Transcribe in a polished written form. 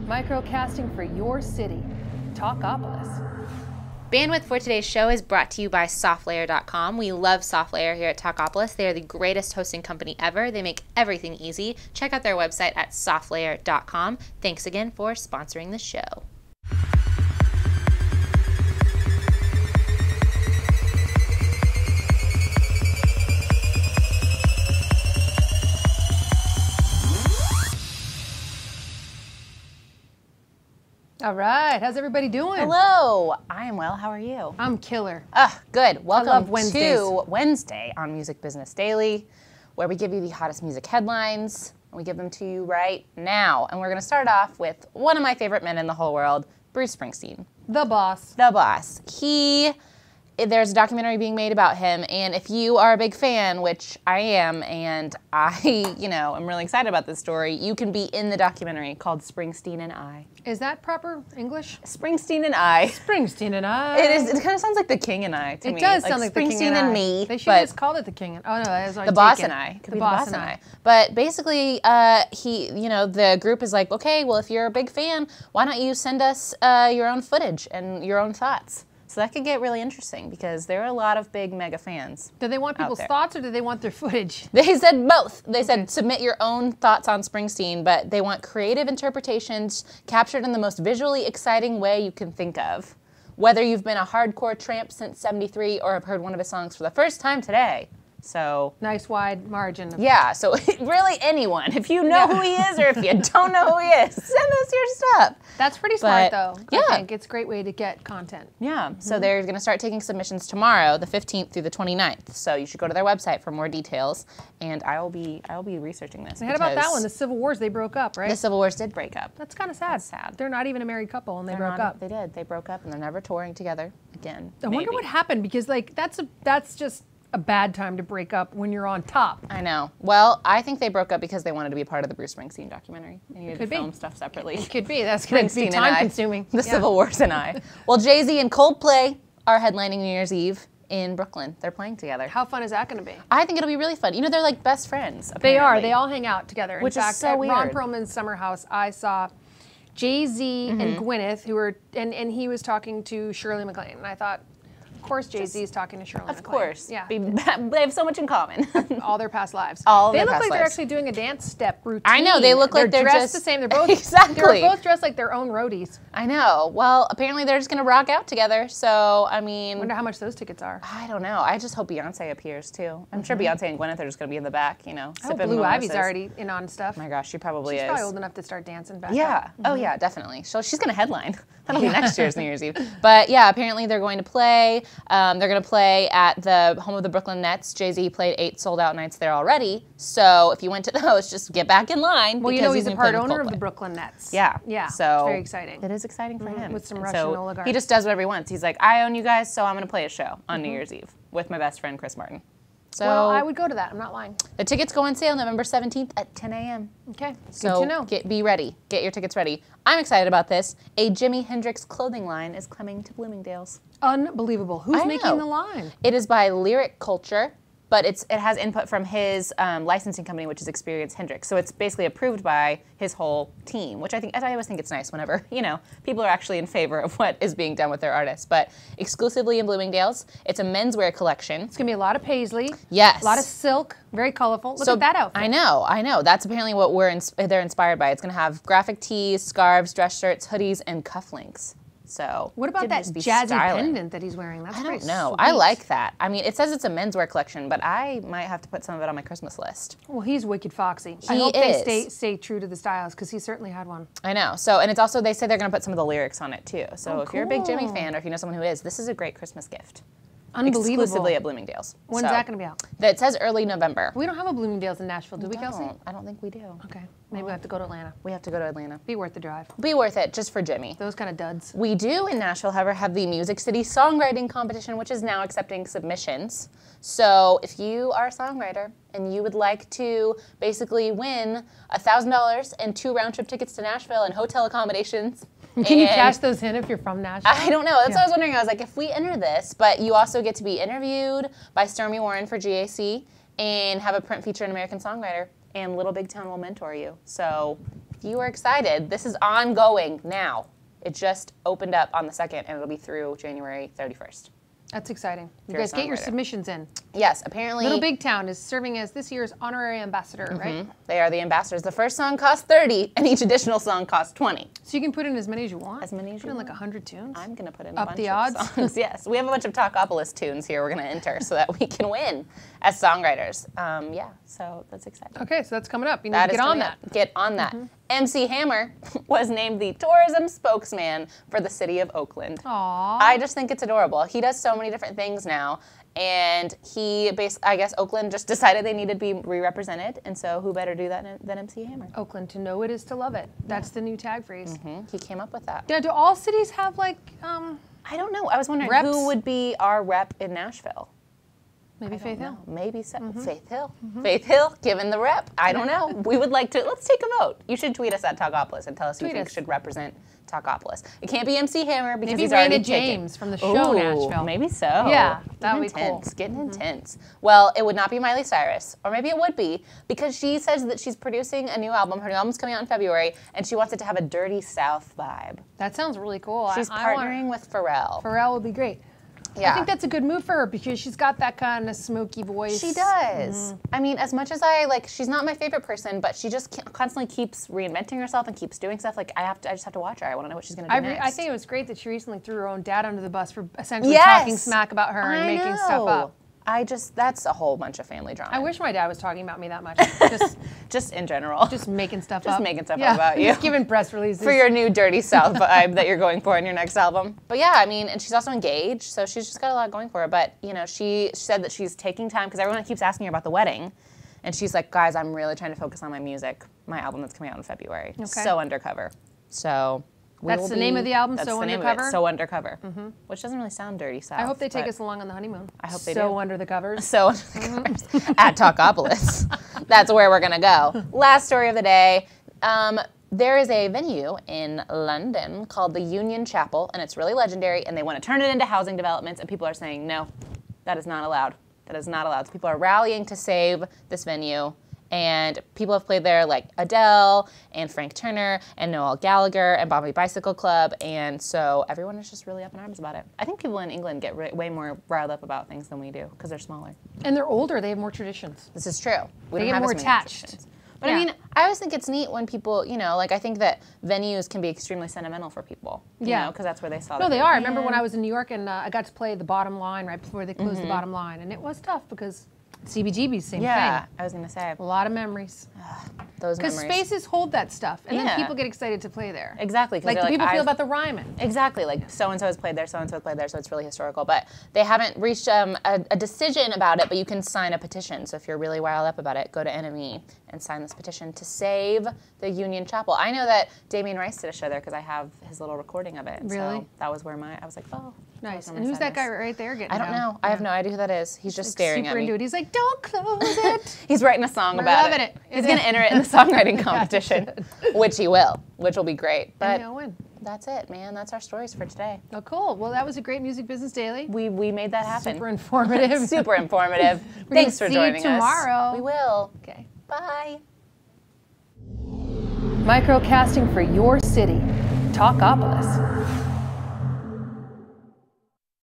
Microcasting for your city. Talkapolis. Bandwidth for today's show is brought to you by SoftLayer.com. We love SoftLayer here at Talkapolis. They are the greatest hosting company ever. They make everything easy. Check out their website at SoftLayer.com. Thanks again for sponsoring the show. All right, how's everybody doing? Hello, I am well. How are you? I'm killer. Good. Welcome Wednesdays. to Wednesday on Music Business Daily, where we give you the hottest music headlines, and we give them to you right now. And we're going to start off with one of my favorite men in the whole world, Bruce Springsteen. The boss. The boss. There's a documentary being made about him, and if you are a big fan, which I am, and I, I'm really excited about this story, you can be in the documentary called Springsteen and I. Is that proper English? Springsteen and I. Springsteen and I. It is. It kind of sounds like The King and I to me. It does sound like The King and I. Springsteen and me. They should have just called it The King and oh no, that was The Boss and I. Could be The Boss and I. But basically, the group is like, okay, well, if you're a big fan, why don't you send us your own footage and your own thoughts? So that could get really interesting because there are a lot of big mega fans. Do they want people's thoughts or do they want their footage? They said both. They said submit your own thoughts on Springsteen, but they want creative interpretations captured in the most visually exciting way you can think of. Whether you've been a hardcore tramp since '73 or have heard one of his songs for the first time today. So nice wide margin. Yeah, so really anyone. If you know who he is or if you don't know who he is, send us your stuff. That's pretty smart though. Yeah. I think it's a great way to get content. Yeah, so they're going to start taking submissions tomorrow, the 15th through the 29th. So you should go to their website for more details, and I will be researching this. And how about that one? The Civil Wars, they broke up, right? The Civil Wars did break up. That's kind of sad. That's sad. They're not even a married couple, and they broke up. They did. They broke up, and they're never touring together again. I wonder what happened because like that's just a bad time to break up when you're on top. I know. Well, I think they broke up because they wanted to be a part of the Bruce Springsteen documentary. They needed to film stuff separately. It could be. That's going to be time-consuming. The Civil Wars and I. Well, JayZ and Coldplay are headlining New Year's Eve in Brooklyn. They're playing together. How fun is that going to be? I think it'll be really fun. They're like best friends, apparently. They are. They all hang out together. Which in fact, is so weird. At Ron Perlman's summer house, I saw JayZ and Gwyneth, who were, and he was talking to Shirley MacLaine, and I thought, of course, JayZ is talking to Shirley MacLaine. Of course. Yeah. They have so much in common. All their past lives. They look like they're actually doing a dance step routine. I know. They look like they're dressed just the same. They're both exactly. They're both dressed like their own roadies. I know. Well, apparently they're just going to rock out together. So, I mean, Wonder how much those tickets are. I don't know. I just hope Beyonce appears too. I'm sure Beyonce and Gwyneth are just going to be in the back, sipping Blue mimosas. Ivy's already in on stuff. Oh my gosh, she probably is. She's probably old enough to start dancing back. Yeah. Oh yeah, definitely. So she's going to headline. That'll be next year's New Year's Eve. But yeah, apparently they're going to play. They're going to play at the home of the Brooklyn Nets. JayZ played 8 sold-out nights there already. So if you went to those, just get back in line. Well, he's a part owner of the Brooklyn Nets. Yeah. Yeah. So it's very exciting. It is exciting for him. With some Russian oligarchs. He just does whatever he wants. He's like, I own you guys, so I'm going to play a show on New Year's Eve with my best friend, Chris Martin. So well, I would go to that. I'm not lying. The tickets go on sale November 17th at 10 a.m. Okay, so good to know. Be ready. Get your tickets ready. I'm excited about this. A Jimi Hendrix clothing line is coming to Bloomingdale's. Unbelievable. Who's making the line? It is by Lyric Culture, but it has input from his licensing company, which is Experience Hendrix. So it's basically approved by his whole team, which I always think it's nice whenever, people are actually in favor of what is being done with their artists. But exclusively in Bloomingdale's, it's a menswear collection. It's going to be a lot of paisley. Yes. A lot of silk, very colorful. Look at that outfit. I know. That's apparently what they're inspired by. It's going to have graphic tees, scarves, dress shirts, hoodies, and cufflinks. So what about that jazzy pendant that he's wearing? That's I don't know. I like that. I mean, it says it's a menswear collection, but I might have to put some of it on my Christmas list. Well, he's wicked foxy. I hope they stay true to the styles because he certainly had one. I know. So, and it's also, they say they're going to put some of the lyrics on it too. So if you're a big Jimmy fan or if you know someone who is, this is a great Christmas gift. Unbelievable. Exclusively at Bloomingdale's. When's that going to be out? It says early November. We don't have a Bloomingdale's in Nashville, do we, Kelsey? I don't think we do. Okay. Maybe we have to go to Atlanta. We have to go to Atlanta. Be worth the drive. Be worth it, just for Jimmy. Those kind of duds. We do in Nashville, however, have the Music City Songwriting Competition, which is now accepting submissions. So if you are a songwriter and you would like to basically win $1,000 and 2 round-trip tickets to Nashville and hotel accommodations. Can you cash those in if you're from Nashville? I don't know. That's what I was wondering. I was like, if we enter this, but you also get to be interviewed by Stormy Warren for GAC and have a print feature in American Songwriter, and Little Big Town will mentor you. So if you are excited, this is ongoing now. It just opened up on the 2nd, and it'll be through January 31st. That's exciting. You you're a guys get your songwriter. submissions in. Yes, apparently. Little Big Town is serving as this year's honorary ambassador, right? They are the ambassadors. The first song costs $30, and each additional song costs $20. So you can put in as many as you want? As many as put you in want. like 100 tunes? I'm going to put in Up a bunch the of odds? songs. Yes, we have a bunch of Talkapolis tunes here we're going to enter so that we can win as songwriters. Yeah, so that's exciting. Okay, so that's coming up. You need to get on that. Get on that. MC Hammer was named the tourism spokesman for the city of Oakland. Aww. I just think it's adorable. He does so many different things now, and I guess Oakland just decided they needed to be re-represented, and so who better do that than MC Hammer? Oakland, to know it is to love it. That's the new tag phrase. He came up with that. Now, do all cities have like, I don't know. I was wondering reps? who would be our rep in Nashville. maybe Faith Hill? Maybe so. Faith Hill. Faith Hill, given the rep. I don't know. We would like to. Let's take a vote. You should tweet us at Talkapolis and tell us who you think should represent Talkapolis. It can't be MC Hammer because Maybe he's already Raina James taken. from the show Nashville. Maybe so. Yeah, that would be intense. cool. Getting intense. Well, it would not be Miley Cyrus, or maybe it would be, because she says that she's producing a new album. Her new album's coming out in February, and she wants it to have a Dirty South vibe. That sounds really cool. She's partnering with Pharrell. Pharrell would be great. Yeah. I think that's a good move for her because she's got that kind of smoky voice. She does. I mean, as much as she's not my favorite person, but she just constantly keeps reinventing herself and keeps doing stuff. Like, I just have to watch her. I want to know what she's going to do next. I think it was great that she recently threw her own dad under the bus for essentially talking smack about her and making stuff up. That's a whole bunch of family drama. I wish my dad was talking about me that much. Just in general. Just making stuff up. Just making stuff up about you. Just giving press releases. For your new Dirty South vibe that you're going for in your next album. But yeah, I mean, and she's also engaged, so she's just got a lot going for her. But, you know, she said that she's taking time, because everyone keeps asking her about the wedding. And she's like, guys, I'm really trying to focus on my music, my album that's coming out in February. Okay. So Undercover. So... That's the name of the album, So Undercover? So Undercover, which doesn't really sound Dirty South. I hope they take us along on the honeymoon. I hope they do. So Under the Covers. So Under the Covers at Talkapolis. That's where we're going to go. Last story of the day. There is a venue in London called the Union Chapel, and it's really legendary, and they want to turn it into housing developments, and people are saying, no, that is not allowed. That is not allowed. So people are rallying to save this venue. And people have played there like Adele and Frank Turner and Noel Gallagher and Bombay Bicycle Club. And so everyone is just really up in arms about it. I think people in England get way more riled up about things than we do because they're smaller. And they're older. They have more traditions. This is true. They get more attached. But I mean, I always think it's neat when people, you know, like I think that venues can be extremely sentimental for people. You know, because that's where they saw No, they are. I remember when I was in New York and I got to play the Bottom Line right before they closed the Bottom Line. And it was tough because CBGB's same thing. Yeah, I was going to say. A lot of memories. Those memories. Because spaces hold that stuff. And then people get excited to play there. Exactly. Like, people feel about the Ryman. Exactly. Like, so-and-so has played there, so-and-so has played there, so it's really historical. But they haven't reached a decision about it, but you can sign a petition. So if you're really riled up about it, go to NME and sign this petition to save the Union Chapel. I know that Damien Rice did a show there because I have his little recording of it. Really? So that was where I was like, oh. Nice. And who's that guy right there getting I don't know. I have no idea who that is. He's just staring at me. Super into it. He's like, don't close it. He's writing a song about it. He's going to enter it in the songwriting competition, which he will, which will be great. But he'll win. That's it, man. That's our stories for today. Oh, cool. Well, that was a great Music Business Daily. We made that happen. Super informative. Super informative. Thanks for joining us. See you tomorrow. We will. Okay. Bye. Microcasting for your city. Talkapolis.